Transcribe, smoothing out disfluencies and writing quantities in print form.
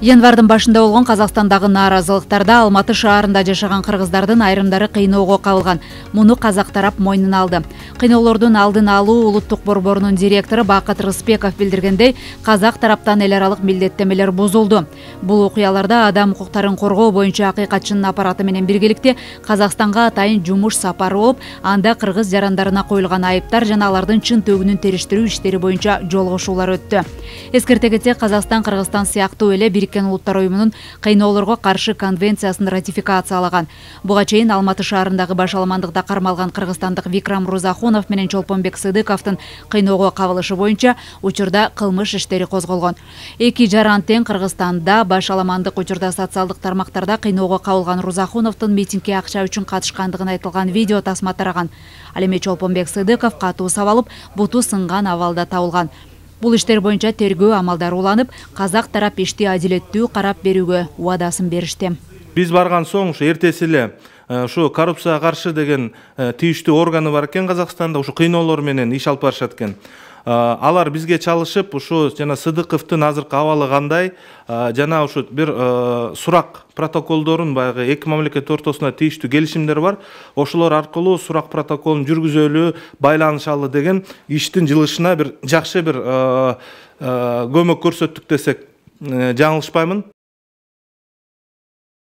Январдын башында болгон Казакстандагы нааразылыктарда Алматы шаарында жашаган кыргыздардын айрымдары кыйноого кабылган. Муну казак тарап мойнуна алды. Кыйноолордун алдын алуу улуттук борборунун директору Бакыт Рыспеков билдиргендей, казак тараптан эл аралык милдеттемелер бузулду. Бул окуяларда адам укуктарын коргоо боюнча акыйкатчынын аппараты менен биргеликте Казакстанга атайын жумуш сапары болуп, анда кыргыз жарандарына коюлган айыптар жана алардын чын төгүнүн териштирүү иштери боюнча жолугушуулар өттү. Эскерте кетсек, Казакстан Кыргызстан сыяктуу эле Бириккен Улуттар уюмунун кыйноолорго каршы конвенциясын ратификациялаган. Буга чейин Алматы шаарындагы башаламандыкта кармалган кыргызстандык Викрам Рузахунов менен Чолпонбек Сыдыковдун кыйноого кабылышы боюнча учурда кылмыш иштери козголгон. Эки жаран тең Кыргызстанда башаламандык учурда социалдык тармактарда кыйноого кабылган Рузахуновдун митингге акча үчүн катышкандыгын айтылган видео тасма тараган. Ал эми Чолпонбек Сыдыков катуу сабалып, буту сынган абалда табылган. Бул иштер боюнча тергөө амалдары уланып, казак тарап ишти адилеттүү карап берүүгө убадасын беришти. Биз барган соң ушу эртеси эле ушу коррупцияга каршы деген тийиштүү органы бар экен Казакстанда, ушу кыйноолор менен иш алып барышат экен. Алар бизге чалышып, ушу жана Сыдыковдун азыркы абалы кандай, жана ушу бир сурак протоколдорун баягы эки мамлекет ортосунда тийиштүү келишимдер бар. Ошолор аркылуу сурак протоколун жүргүзөлү, байланышалы деген иштин жылышына бир жакшы бир көмөк көрсөттүк десек жаңылышпаймын.